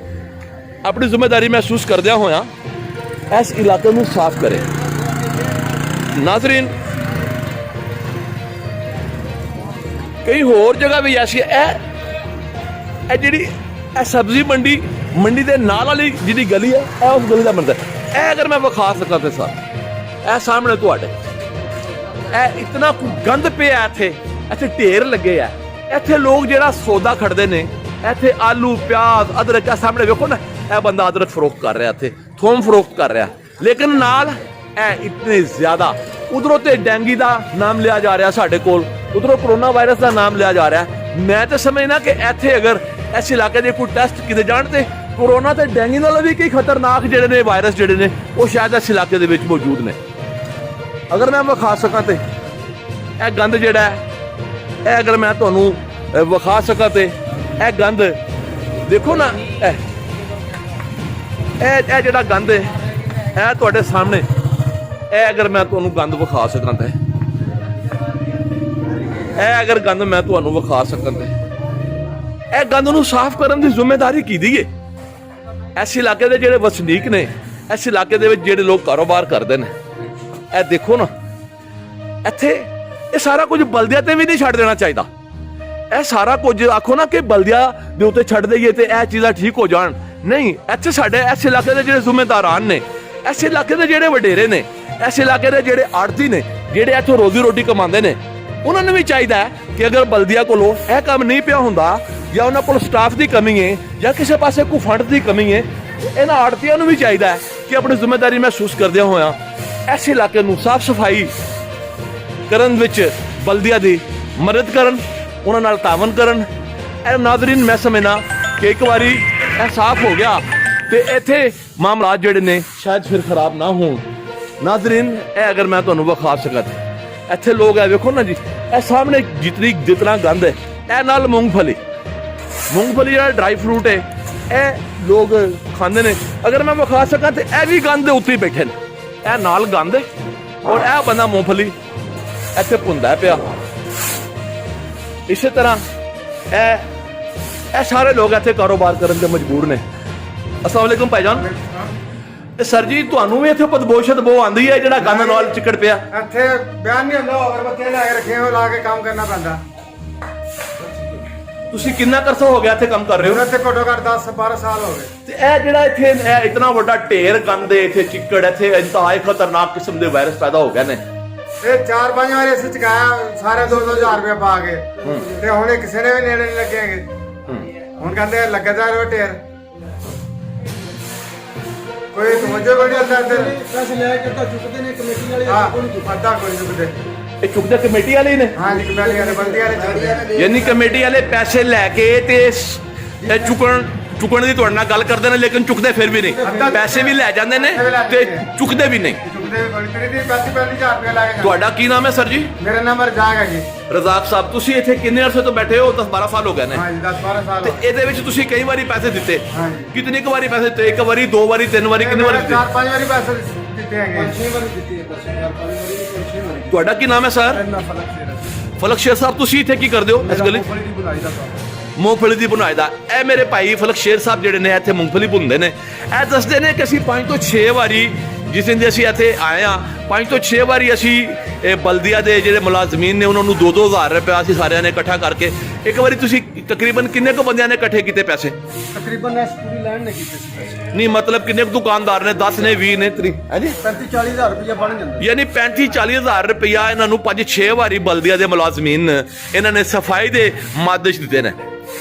ਆਪਣੀ ਜ਼ਿੰਮੇਵਾਰੀ ਮਹਿਸੂਸ ਕਰਦਿਆਂ ਹੋਇਆਂ ਇਸ ਇਲਾਕੇ ਨੂੰ ਸਾਫ਼ ਕਰੇ। ਨਾਜ਼ਰੀਨ, ਕਈ ਹੋਰ ਜਗ੍ਹਾ ਵੀ ਐਸੀ ਇਹ ਜਿਹੜੀ ਇਹ ਸਬਜ਼ੀ ਮੰਡੀ ਦੇ ਨਾਲ ਵਾਲੀ ਜਿਹੜੀ ਗਲੀ ਹੈ, ਇਹ ਉਸ ਗਲੀ ਦਾ ਮੰਦਰ। ਇਹ ਅਗਰ ਮੈਂ ਵਿਖਾ ਸਕਾਂ ਤੇ ਸਰ, ਇਹ ਸਾਹਮਣੇ ਤੁਹਾਡੇ ਇਹ ਇਤਨਾ ਗੰਦ ਪਿਆ, ਇੱਥੇ ਢੇਰ ਲੱਗੇ ਆ। ਇੱਥੇ ਲੋਕ ਜਿਹੜਾ ਸੌਦਾ ਖੜਦੇ ਨੇ, ਇੱਥੇ ਆਲੂ ਪਿਆਜ਼ ਅਦਰਕ, ਸਾਹਮਣੇ ਵੇਖੋ ਨਾ, ਇਹ ਬੰਦਾ ਅਦਰਕ ਫਰੋਖਤ ਕਰ ਰਿਹਾ, ਇੱਥੇ ਥੋਮ ਫਰੋਖਤ ਕਰ ਰਿਹਾ, ਲੇਕਿਨ ਨਾਲ ਇਹ ਇਤਨੇ ਜ਼ਿਆਦਾ ਉਧਰੋਂ ਤੇ ਡੈਂਗੀ ਦਾ ਨਾਮ ਲਿਆ ਜਾ ਰਿਹਾ ਸਾਡੇ ਕੋਲ, ਉਧਰੋਂ ਕਰੋਨਾ ਵਾਇਰਸ ਦਾ ਨਾਮ ਲਿਆ ਜਾ ਰਿਹਾ। ਮੈਂ ਤਾਂ ਸਮਝਣਾ ਕਿ ਇੱਥੇ ਅਗਰ ਇਸ ਇਲਾਕੇ ਦੇ ਕੋਈ ਟੈਸਟ ਕਿਤੇ ਜਾਣ ਤੇ ਕੋਰੋਨਾ ਤੇ ਡੈਂਗੀ ਨਾਲੋਂ ਵੀ ਕਈ ਖਤਰਨਾਕ ਜਿਹੜੇ ਨੇ ਵਾਇਰਸ ਜਿਹੜੇ ਨੇ ਉਹ ਸ਼ਾਇਦ ਇਸ ਇਲਾਕੇ ਦੇ ਵਿੱਚ ਮੌਜੂਦ ਨੇ। ਅਗਰ ਮੈਂ ਵਿਖਾ ਸਕਾਂ ਤੇ ਇਹ ਗੰਦ ਜਿਹੜਾ ਹੈ, ਇਹ ਅਗਰ ਮੈਂ ਤੁਹਾਨੂੰ ਵਿਖਾ ਸਕਾਂ ਤੇ ਇਹ ਗੰਦ ਦੇਖੋ ਨਾ, ਇਹ ਜਿਹੜਾ ਗੰਦ ਹੈ ਇਹ ਤੁਹਾਡੇ ਸਾਹਮਣੇ, ਇਹ ਅਗਰ ਮੈਂ ਤੁਹਾਨੂੰ ਗੰਦ ਵਿਖਾ ਸਕਾਂ ਤੇ ਇਹ ਅਗਰ ਗੰਦ ਮੈਂ ਤੁਹਾਨੂੰ ਵਿਖਾ ਸਕਾਂ ਤੇ ਇਹ ਗੰਦ ਨੂੰ ਸਾਫ਼ ਕਰਨ ਦੀ ਜ਼ਿੰਮੇਵਾਰੀ ਕਿਹਦੀ ਹੈ? ਇਸ ਇਲਾਕੇ ਦੇ ਜਿਹੜੇ ਵਸਨੀਕ ਨੇ, ਇਸ ਇਲਾਕੇ ਦੇ ਵਿੱਚ ਜਿਹੜੇ ਲੋਕ ਕਾਰੋਬਾਰ ਕਰਦੇ ਨੇ, ਇਹ ਦੇਖੋ ਨਾ, ਇੱਥੇ ਇਹ ਸਾਰਾ ਕੁਝ ਬਲਦੀਆ ਤੇ ਵੀ ਨਹੀਂ ਛੱਡ ਦੇਣਾ ਚਾਹੀਦਾ। ਇਹ ਸਾਰਾ ਕੁਝ ਆਖੋ ਨਾ ਕਿ ਬਲਦੀਆ ਦੇ ਉੱਤੇ ਛੱਡ ਦਈਏ ਤੇ ਇਹ ਚੀਜ਼ਾਂ ਠੀਕ ਹੋ ਜਾਣ, ਨਹੀਂ। ਇੱਥੇ ਸਾਡੇ ਇਸ ਇਲਾਕੇ ਦੇ ਜਿਹੜੇ ਜ਼ਿੰਮੇਦਾਰਾਨ ਨੇ, ਇਸ ਇਲਾਕੇ ਦੇ ਜਿਹੜੇ ਵਡੇਰੇ ਨੇ, ਇਸ ਇਲਾਕੇ ਦੇ ਜਿਹੜੇ ਆੜਤੀ ਨੇ, ਜਿਹੜੇ ਇੱਥੋਂ ਰੋਜ਼ੀ ਰੋਟੀ ਕਮਾਉਂਦੇ ਨੇ, ਉਹਨਾਂ ਨੂੰ ਵੀ ਚਾਹੀਦਾ ਹੈ ਕਿ ਅਗਰ ਬਲਦੀਆ ਕੋਲੋਂ ਇਹ ਕੰਮ ਨਹੀਂ ਪਿਆ ਹੁੰਦਾ, ਜਾਂ ਉਹਨਾਂ ਕੋਲ ਸਟਾਫ ਦੀ ਕਮੀ ਹੈ, ਜਾਂ ਕਿਸੇ ਪਾਸੇ ਕੋਈ ਫੰਡ ਦੀ ਕਮੀ ਹੈ, ਇਹਨਾਂ ਆੜਤੀਆਂ ਨੂੰ ਵੀ ਚਾਹੀਦਾ ਹੈ ਕਿ ਆਪਣੀ ਜ਼ਿੰਮੇਵਾਰੀ ਮਹਿਸੂਸ ਕਰਦਿਆਂ ਹੋਇਆਂ ਇਸ ਇਲਾਕੇ ਨੂੰ ਸਾਫ਼ ਸਫਾਈ ਕਰਨ ਵਿੱਚ ਬਲਦੀਆ ਦੀ ਮਦਦ ਕਰਨ, ਉਹਨਾਂ ਨਾਲ ਤਾਵਨ ਕਰਨ। ਇਹ ਨਾਜ਼ਰੀਨ, ਮੈਂ ਸਮਝਣਾ ਕਿ ਇੱਕ ਵਾਰੀ ਇਹ ਸਾਫ਼ ਹੋ ਗਿਆ ਤੇ ਇੱਥੇ ਮਾਮਲਾਤ ਜਿਹੜੇ ਨੇ ਸ਼ਾਇਦ ਫਿਰ ਖਰਾਬ ਨਾ ਹੋਣ। ਨਾਜ਼ਰੀਨ, ਇਹ ਅਗਰ ਮੈਂ ਤੁਹਾਨੂੰ ਵਿਖਾ ਸਕਾਂ, ਇੱਥੇ ਲੋਕ ਹੈ ਵੇਖੋ ਨਾ ਜੀ, ਇਹ ਸਾਹਮਣੇ ਜਿਤਨਾ ਗੰਦ ਹੈ, ਇਹ ਨਾਲ ਮੂੰਗਫਲੀ ਜਿਹੜਾ ਡਰਾਈ ਫਰੂਟ ਹੈ, ਇਹ ਲੋਕ ਖਾਂਦੇ ਨੇ। ਅਗਰ ਮੈਂ ਵਿਖਾ ਸਕਾਂ ਤੇ ਇਹ ਵੀ ਗੰਦ ਦੇ ਉੱਤੇ ਹੀ ਬੈਠੇ ਨੇ, ਇਹ ਨਾਲ ਗੰਦ ਔਰ ਇਹ ਬੰਦਾ ਮੂੰਗਫਲੀ ਇੱਥੇ ਭੁੰਦਾ ਪਿਆ। ਇਸੇ ਤਰ੍ਹਾਂ ਇਹ ਸਾਰੇ ਲੋਕ ਇੱਥੇ ਕਾਰੋਬਾਰ ਕਰਨ ਤੇ ਮਜਬੂਰ ਨੇ। अस्सलाम वालेकुम भाईजान। सर जी, ਤੁਹਾਨੂੰ ਵੀ ਇੱਥੇ ਬਦਬੋ ਆਂਦੀ ਹੈ ਜਿਹੜਾ ਗੰਦ ਨਾਲ ਚਿੱਕੜ ਪਿਆ? ਇੱਥੇ ਬਿਆਨ ਨਹੀਂ ਹੁੰਦਾ, ਅਗਰਬੱਤੀਆਂ ਲਾ ਕੇ ਰੱਖੇ ਹੋ, ਲਾ ਕੇ ਕੰਮ ਕਰਨਾ ਪੈਂਦਾ। ਤੁਸੀਂ ਕਿੰਨਾ ਕਰਸਾ ਹੋ ਗਿਆ ਇੱਥੇ ਕੰਮ ਕਰ ਰਹੇ ਹੋ? ਇੱਥੇ ਘੱਟੋ ਘੱਟ 10-12 ਸਾਲ ਹੋ ਗਏ। ਤੇ ਇਹ ਜਿਹੜਾ ਇੱਥੇ ਇਤਨਾ ਵੱਡਾ ਢੇਰ ਗੰਦ ਦੇ, ਇੱਥੇ ਚਿੱਕੜ, ਇੱਥੇ ਇੰਤਹਾਈ ਖਤਰਨਾਕ ਕਿਸਮ ਦੇ ਵਾਇਰਸ ਪੈਦਾ ਹੋ ਗਏ ਨੇ। ਇਹ 4-5 ਵਾਰੀ ਅਸੀਂ ਚੁਕਾਇਆ, ਸਾਰੇ 2-2000 ਰੁਪਏ ਪਾ ਕੇ, ਤੇ ਹੁਣ ਕਿਸੇ ਨੇ ਵੀ ਨੇੜੇ ਨਹੀਂ ਲੱਗੇਗੇ। ਹੁਣ ਕਹਿੰਦੇ ਲੱਗਦਾ ਰੋ ਢੇਰ, ਕੋਈ ਸਮਝੋ ਕੋਈ ਨਹੀਂ ਹੁੰਦਾ। ਪੈਸੇ ਲੈ ਕੇ ਤਾਂ ਚੁੱਕਦੇ ਨੇ ਕਮੇਟੀ ਵਾਲੇ, ਅੱਧਾ ਕੋਈ ਚੁੱਕਦੇ। ਇਹ ਚੁੱਕਦੇ ਕਮੇਟੀ ਵਾਲੇ ਨੇ? ਹਾਂਜੀ, ਕਮੇਟੀ ਵਾਲੇ, ਬੰਦੀ ਵਾਲੇ। ਯਾਨੀ ਕਮੇਟੀ ਵਾਲੇ ਪੈਸੇ ਲੈ ਕੇ ਤੇ ਇਹ ਚੁੱਕਣ ਦੀ ਤੁਹਾਡੇ ਨਾਲ ਗੱਲ ਕਰਦੇ ਨੇ, ਲੇਕਿਨ ਚੁੱਕਦੇ ਫਿਰ ਵੀ ਨਹੀਂ। ਪੈਸੇ ਵੀ ਲੈ ਜਾਂਦੇ ਨੇ ਤੇ ਚੁੱਕਦੇ ਵੀ ਨਹੀਂ। ਤੁਹਾਡਾ ਕੀ ਨਾਮ ਹੈ ਸਰ ਜੀ? ਮੇਰਾ ਨਾਮ ਰਜ਼ਾਕ ਹੈ ਜੀ। ਰਜ਼ਾਕ ਸਾਹਿਬ, ਤੁਸੀਂ ਇੱਥੇ ਕਿੰਨੇ ਅਰਸੇ ਤੋਂ ਬੈਠੇ ਹੋ? 10-12 ਸਾਲ ਹੋ ਗਏ ਨੇ। ਹਾਂਜੀ, 10-12 ਸਾਲ। ਤੇ ਇਹਦੇ ਵਿੱਚ ਤੁਸੀਂ ਕਈ ਵਾਰੀ ਪੈਸੇ ਦਿੱਤੇ? ਹਾਂਜੀ। ਕਿੰਨੀ ਕੁ ਵਾਰੀ ਪੈਸੇ ਦਿੱਤੇ? ਇੱਕ ਵਾਰੀ, 2 ਵਾਰੀ, 3 ਵਾਰੀ, ਕਿੰਨੀ ਵਾਰੀ ਦਿੱਤੇ? 4-5 ਵਾਰੀ ਪੈਸੇ ਦਿੱਤੇ ਹੈਗੇ। 5-6 ਵਾਰੀ ਦਿੱਤੇ ਹੈ। ਤੁਹਾਡਾ ਕੀ ਨਾਮ ਹੈ ਸਰ? ਫਲਕ ਸ਼ੇਰ ਸਾਹਿਬ, ਤੁਸੀਂ ਇੱਥੇ ਕੀ ਕਰਦੇ ਹੋ ਇਸ ਗਲੀ? ਮੂੰਗਫਲੀ ਦੀ ਬੁਨਾਈ ਦਾ। ਇਹ ਮੇਰੇ ਭਾਈ ਫਲਕ ਸ਼ੇਰ ਸਾਹਿਬ ਜਿਹੜੇ ਨੇ ਇੱਥੇ ਮੂੰਗਫਲੀ ਭੁੰਨਦੇ ਨੇ। ਇਹ ਦੱਸਦੇ ਨੇ ਕਿ ਅਸੀਂ 5 ਤੋਂ 6 ਵਾਰੀ, ਜਿਸ ਦਿਨ ਦੇ ਅਸੀਂ ਇੱਥੇ ਆਏ ਹਾਂ, 5 ਤੋਂ 6 ਵਾਰੀ ਅਸੀਂ ਇਹ ਬਲਦੀਆ ਦੇ ਜਿਹੜੇ ਮੁਲਾਜ਼ਮੀਨ ਨੇ ਉਹਨਾਂ ਨੂੰ 2-2 ਹਜ਼ਾਰ ਰੁਪਏ ਅਸੀਂ ਸਾਰਿਆਂ ਨੇ ਇਕੱਠਾ ਕਰਕੇ, ਇੱਕ ਵਾਰੀ ਤੁਸੀਂ ਤਕਰੀਬਨ ਕਿੰਨੇ ਕੁ ਬੰਦਿਆਂ ਨੇ ਇਕੱਠੇ ਕੀਤੇ ਪੈਸੇ? ਤਕਰੀਬਨ ਇਸ ਪੂਰੀ ਲਾਈਨ ਨੇ ਕੀਤੇ ਸੀ ਪੈਸੇ। ਨਹੀਂ, ਮਤਲਬ ਕਿੰਨੇ ਕੁ ਦੁਕਾਨਦਾਰ ਨੇ? 10 ਨੇ, 20 ਨੇ, 30? ਹੈ ਜੀ, 35-40 ਹਜ਼ਾਰ ਰੁਪਇਆ ਬਣ ਜਾਂਦਾ। ਯਾਨੀ 35-40 ਹਜ਼ਾਰ ਰੁਪਇਆ ਇਹਨਾਂ ਨੂੰ 5-6 ਵਾਰੀ ਬਲਦੀਆ ਦੇ ਮੁਲਾਜ਼ਮੀਨ ਇਹਨਾਂ ਨੇ ਸਫਾਈ ਦੇ ਮਦ 'ਚ ਦਿੱਤੇ ਨੇ।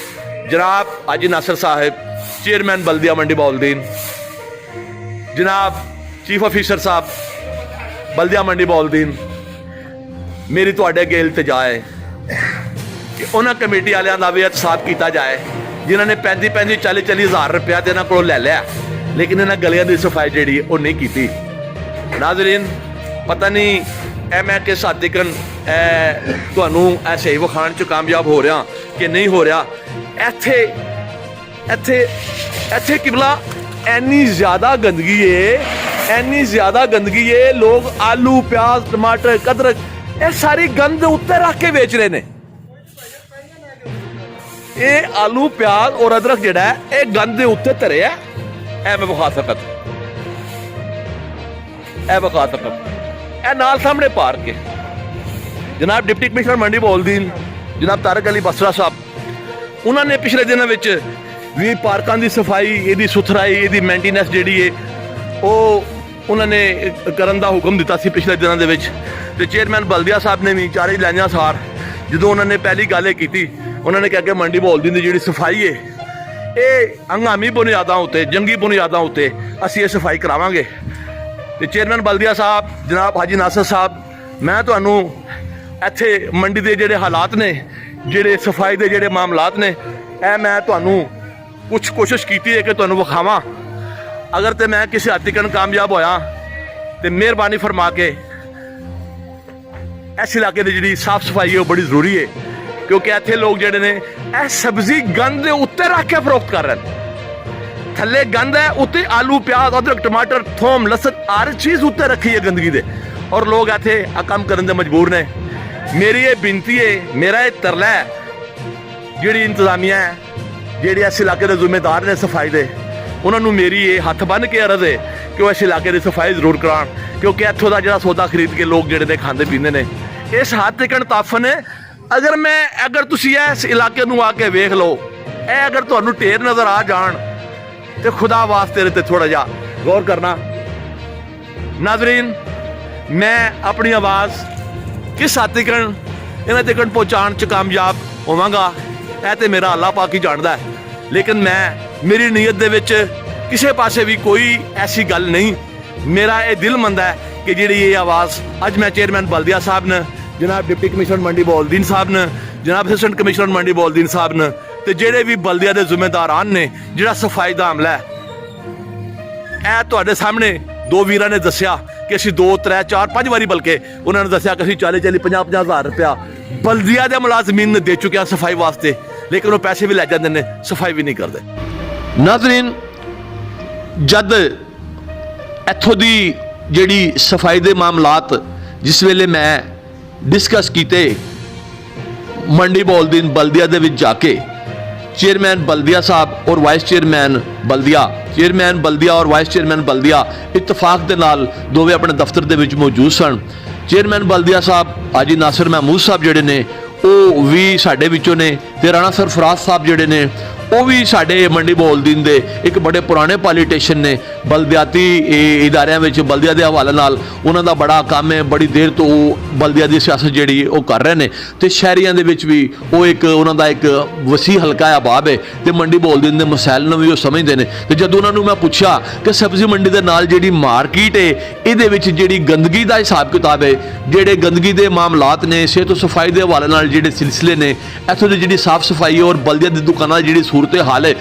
जनाब हाजी नासिर साहब, चेयरमैन बल्दिया मंडी बाउलदीन, जनाब चीफ ऑफिसर साहब, ਬਲਦੀਆ ਮੰਡੀ ਬੌਲਦੀਨ, ਮੇਰੀ ਤੁਹਾਡੇ ਅੱਗੇ ਇਲਤਜਾ ਹੈ ਕਿ ਉਹਨਾਂ ਕਮੇਟੀ ਵਾਲਿਆਂ ਦਾ ਵੀ ਇਤਸਾਬ ਕੀਤਾ ਜਾਏ ਜਿਨ੍ਹਾਂ ਨੇ 35 40 ਹਜ਼ਾਰ ਰੁਪਇਆ ਤੇ ਇਹਨਾਂ ਕੋਲੋਂ ਲੈ ਲਿਆ, ਲੇਕਿਨ ਇਹਨਾਂ ਗਲੀਆਂ ਦੀ ਸਫਾਈ ਜਿਹੜੀ ਉਹ ਨਹੀਂ ਕੀਤੀ। ਨਾਜ਼ਰੀਨ, ਪਤਾ ਨਹੀਂ ਇਹ ਮੈਂ ਕਿਸ ਹੱਦ ਤੱਕ ਤੁਹਾਨੂੰ ਇਹ ਸਹੀ ਵਿਖਾਉਣ 'ਚ ਕਾਮਯਾਬ ਹੋ ਰਿਹਾ ਕਿ ਨਹੀਂ ਹੋ ਰਿਹਾ। ਇੱਥੇ ਕਿਬਲਾ ਇੰਨੀ ਜ਼ਿਆਦਾ ਗੰਦਗੀ ਹੈ, ਲੋਕ ਆਲੂ ਪਿਆਜ਼ ਟਮਾਟਰ ਅਦਰਕ ਇਹ ਸਾਰੀ ਗੰਦ ਉੱਤੇ ਰੱਖ ਕੇ ਵੇਚ ਰਹੇ ਨੇ। ਇਹ ਆਲੂ ਪਿਆਜ਼ ਔਰ ਅਦਰਕ ਜਿਹੜਾ ਹੈ ਇਹ ਗੰਦ ਦੇ ਉੱਤੇ ਧਰਿਆ, ਇਹ ਮੈਂ ਵਿਖਾ ਸਕਤ, ਇਹ ਨਾਲ ਸਾਹਮਣੇ ਪਾਰਕ ਹੈ। ਜਨਾਬ ਡਿਪਟੀ ਕਮਿਸ਼ਨਰ ਮੰਡੀ ਬੌਲਦੀਨ ਜਨਾਬ ਤਾਰਕ ਅਲੀ ਬਸਰਾ ਸਾਹਿਬ, ਉਹਨਾਂ ਨੇ ਪਿਛਲੇ ਦਿਨਾਂ ਵਿੱਚ ਵੀ ਪਾਰਕਾਂ ਦੀ ਸਫਾਈ, ਇਹਦੀ ਸੁਥਰਾਈ, ਇਹਦੀ ਮੇਨਟੇਨੈਂਸ ਜਿਹੜੀ ਹੈ ਉਹ ਉਹਨਾਂ ਨੇ ਕਰਨ ਦਾ ਹੁਕਮ ਦਿੱਤਾ ਸੀ ਪਿਛਲੇ ਦਿਨਾਂ ਦੇ ਵਿੱਚ। ਤੇ ਚੇਅਰਮੈਨ ਬਲਦੀਆ ਸਾਹਿਬ ਨੇ ਵੀ ਚਾਰੇ ਲਾਈਆਂ ਸਾਰ ਜਦੋਂ ਉਹਨਾਂ ਨੇ ਪਹਿਲੀ ਗੱਲ ਇਹ ਕੀਤੀ, ਉਹਨਾਂ ਨੇ ਕਿਹਾ ਕਿ ਮੰਡੀ ਬੌਲਦੀਨ ਦੀ ਜਿਹੜੀ ਸਫਾਈ ਹੈ ਇਹ ਹੰਗਾਮੀ ਬੁਨਿਆਦਾਂ ਉੱਤੇ, ਜੰਗੀ ਬੁਨਿਆਦਾਂ ਉੱਤੇ ਅਸੀਂ ਇਹ ਸਫਾਈ ਕਰਾਵਾਂਗੇ। ਤੇ ਚੇਅਰਮੈਨ ਬਲਦੀਆ ਸਾਹਿਬ ਜਨਾਬ ਹਾਜੀ ਨਾਸਰ ਸਾਹਿਬ, ਮੈਂ ਤੁਹਾਨੂੰ ਇੱਥੇ ਮੰਡੀ ਦੇ ਜਿਹੜੇ ਹਾਲਾਤ ਨੇ, ਜਿਹੜੇ ਸਫਾਈ ਦੇ ਜਿਹੜੇ ਮਾਮਲਾਤ ਨੇ, ਇਹ ਮੈਂ ਤੁਹਾਨੂੰ ਕੁਛ ਕੋਸ਼ਿਸ਼ ਕੀਤੀ ਹੈ ਕਿ ਤੁਹਾਨੂੰ ਵਿਖਾਵਾਂ। ਅਗਰ ਤੇ ਮੈਂ ਕਿਸੇ ਹੱਦ ਤੱਕ ਕਾਮਯਾਬ ਹੋਇਆ ਤੇ ਮਿਹਰਬਾਨੀ ਫਰਮਾ ਕੇ ਇਸ ਇਲਾਕੇ ਦੀ ਜਿਹੜੀ ਸਾਫ਼ ਸਫਾਈ ਹੈ ਉਹ ਬੜੀ ਜ਼ਰੂਰੀ ਹੈ, ਕਿਉਂਕਿ ਇੱਥੇ ਲੋਕ ਜਿਹੜੇ ਨੇ ਇਹ ਸਬਜ਼ੀ ਗੰਦ ਦੇ ਉੱਤੇ ਰੱਖ ਕੇ ਫਰੋਖਤ ਕਰ ਰਹੇ ਨੇ। ਥੱਲੇ ਗੰਦ ਹੈ, ਉੱਤੇ ਆਲੂ ਪਿਆਜ਼ ਅਦਰਕ ਟਮਾਟਰ ਥੋਮ ਲਸਣ ਹਰ ਚੀਜ਼ ਉੱਤੇ ਰੱਖੀ ਹੈ ਗੰਦਗੀ ਦੇ, ਔਰ ਲੋਕ ਇੱਥੇ ਆ ਕੰਮ ਕਰਨ ਦੇ ਮਜਬੂਰ ਨੇ। ਮੇਰੀ ਇਹ ਬੇਨਤੀ ਹੈ, ਮੇਰਾ ਇਹ ਤਰਲਾ ਹੈ, ਜਿਹੜੀ ਇੰਤਜ਼ਾਮੀਆ ਹੈ, ਜਿਹੜੇ ਇਸ ਇਲਾਕੇ ਦੇ ਜ਼ਿੰਮੇਦਾਰ ਨੇ ਸਫਾਈ ਦੇ, ਉਹਨਾਂ ਨੂੰ ਮੇਰੀ ਇਹ ਹੱਥ ਬੰਨ੍ਹ ਕੇ ਅਰਜ਼ ਹੈ ਕਿ ਉਹ ਇਸ ਇਲਾਕੇ ਦੀ ਸਫਾਈ ਜ਼ਰੂਰ ਕਰਾਉਣ, ਕਿਉਂਕਿ ਇੱਥੋਂ ਦਾ ਜਿਹੜਾ ਸੌਦਾ ਖਰੀਦ ਕੇ ਲੋਕ ਜਿਹੜੇ ਨੇ ਖਾਂਦੇ ਪੀਂਦੇ ਨੇ, ਇਸ ਹੱਦ ਤੱਕ ਤਾਫਨ ਹੈ। ਅਗਰ ਤੁਸੀਂ ਇਸ ਇਲਾਕੇ ਨੂੰ ਆ ਕੇ ਵੇਖ ਲਓ, ਇਹ ਅਗਰ ਤੁਹਾਨੂੰ ਢੇਰ ਨਜ਼ਰ ਆ ਜਾਣ ਤੇ ਖੁਦਾ ਵਾਸਤੇ ਤੇ ਥੋੜਾ ਜਿਹਾ ਗੌਰ ਕਰਨਾ। ਨਾਜ਼ਰੀਨ, ਮੈਂ ਆਪਣੀ ਆਵਾਜ਼ ਕਿਸ ਹੱਦ ਤੱਕ ਇਹਨਾਂ ਤੱਕ ਪਹੁੰਚਾਉਣ 'ਚ ਕਾਮਯਾਬ ਹੋਵਾਂਗਾ ਇਹ ਤੇ ਮੇਰਾ ਅੱਲਾਹ ਪਾਕ ਹੀ ਜਾਣਦਾ ਹੈ, ਲੇਕਿਨ ਮੇਰੀ ਨੀਅਤ ਦੇ ਵਿੱਚ ਕਿਸੇ ਪਾਸੇ ਵੀ ਕੋਈ ਐਸੀ ਗੱਲ ਨਹੀਂ। ਮੇਰਾ ਇਹ ਦਿਲ ਮੰਨਦਾ ਹੈ ਕਿ ਜਿਹੜੀ ਇਹ ਆਵਾਜ਼ ਅੱਜ ਮੈਂ ਚੇਅਰਮੈਨ ਬਲਦੀਆ ਸਾਹਿਬ ਨੇ, ਜਨਾਬ ਡਿਪਟੀ ਕਮਿਸ਼ਨਰ ਮੰਡੀ ਬੌਲਦੀਨ ਸਾਹਿਬ ਨੇ, ਜਨਾਬ ਅਸਿਸਟੈਂਟ ਕਮਿਸ਼ਨਰ ਮੰਡੀ ਬੌਲਦੀਨ ਸਾਹਿਬ ਨੇ ਤੇ ਜਿਹੜੇ ਵੀ ਬਲਦੀਆ ਦੇ ਜ਼ਿੰਮੇਦਾਰਾਨ ਨੇ, ਜਿਹੜਾ ਸਫਾਈ ਦਾ ਅਮਲਾ ਹੈ, ਇਹ ਤੁਹਾਡੇ ਸਾਹਮਣੇ ਦੋ ਵੀਰਾਂ ਨੇ ਦੱਸਿਆ ਕਿ ਅਸੀਂ 2 3 4 5 ਵਾਰੀ ਬਲਕਿ ਉਹਨਾਂ ਨੇ ਦੱਸਿਆ ਕਿ ਅਸੀਂ 40 50 ਹਜ਼ਾਰ ਰੁਪਇਆ ਬਲਦੀਆ ਦੇ ਮੁਲਾਜ਼ਮੀਨ ਨੇ ਦੇ ਚੁੱਕਿਆ ਸਫਾਈ ਵਾਸਤੇ, ਲੇਕਿਨ ਉਹ ਪੈਸੇ ਵੀ ਲੈ ਜਾਂਦੇ ਨੇ, ਸਫਾਈ ਵੀ ਨਹੀਂ ਕਰਦੇ। ਨਾਜ਼ਰੀਨ, ਜਦ ਇੱਥੋਂ ਦੀ ਜਿਹੜੀ ਸਫਾਈ ਦੇ ਮਾਮਲਾਤ ਜਿਸ ਵੇਲੇ ਮੈਂ ਡਿਸਕਸ ਕੀਤੇ ਮੰਡੀ ਬੌਲਦੀਨ ਬਲਦੀਆ ਦੇ ਵਿੱਚ ਜਾ ਕੇ, चेयरमैन बल्दिया साहब और वाइस चेयरमैन बल्दिया, चेयरमैन बल्दिया और वाइस चेयरमैन बल्दिया इतफाक दे नाल दोवें अपने दफ्तर दे विच मौजूद सन। चेयरमैन बल्दिया साहब हाजी नासिर महमूद साहब जिहड़े ने ਉਹ ਵੀ ਸਾਡੇ ਵਿੱਚੋਂ ਨੇ ਤੇ ਰਾਣਾ ਸਰਫਰਾਜ਼ ਸਾਹਿਬ ਜਿਹੜੇ ਨੇ ਉਹ ਵੀ ਸਾਡੇ ਮੰਡੀ ਬੌਲਦੀਨ ਦੇ ਇੱਕ ਬੜੇ ਪੁਰਾਣੇ ਪੋਲੀਟੀਸ਼ੀਅਨ ਨੇ। ਬਲਦਿਆਤੀ ਇਦਾਰਿਆਂ ਵਿੱਚ ਬਲਦੀਆ ਦੇ ਹਵਾਲੇ ਨਾਲ ਉਹਨਾਂ ਦਾ ਬੜਾ ਕੰਮ ਹੈ, ਬੜੀ ਦੇਰ ਤੋਂ ਉਹ ਬਲਦੀਆ ਦੀ ਸਿਆਸਤ ਜਿਹੜੀ ਉਹ ਕਰ ਰਹੇ ਨੇ ਤੇ ਸ਼ਹਿਰੀਆਂ ਦੇ ਵਿੱਚ ਵੀ ਉਹ ਇੱਕ ਉਹਨਾਂ ਦਾ ਇੱਕ ਵਸੀ ਹਲਕਾ ਆਬਾਬ ਹੈ ਤੇ ਮੰਡੀ ਬੌਲਦੀਨ ਦੇ ਮਸਾਇਲ ਨੂੰ ਵੀ ਉਹ ਸਮਝਦੇ ਨੇ। ਤੇ ਜਦੋਂ ਉਹਨਾਂ ਨੂੰ ਮੈਂ ਪੁੱਛਿਆ ਕਿ ਸਬਜ਼ੀ ਮੰਡੀ ਦੇ ਨਾਲ ਜਿਹੜੀ ਮਾਰਕੀਟ ਹੈ ਇਹਦੇ ਵਿੱਚ ਜਿਹੜੀ ਗੰਦਗੀ ਦਾ ਹਿਸਾਬ ਕਿਤਾਬ ਹੈ, ਜਿਹੜੇ ਗੰਦਗੀ ਦੇ ਮਾਮਲਾਤ ਨੇ, ਸਿਹਤ ਸਫਾਈ ਦੇ ਹਵਾਲੇ ਨਾਲ ਜਿਹੜੇ ਸਿਲਸਿਲੇ ਨੇ, ਇੱਥੋਂ ਦੀ ਜਿਹੜੀ ਸਾਫ਼ ਸਫਾਈ ਔਰ ਬਲਦੀਆ ਦੀ ਦੁਕਾਨਾਂ ਦੀ ਜਿਹੜੀ ਸੂਰਤ ਹਾਲ ਹੈ,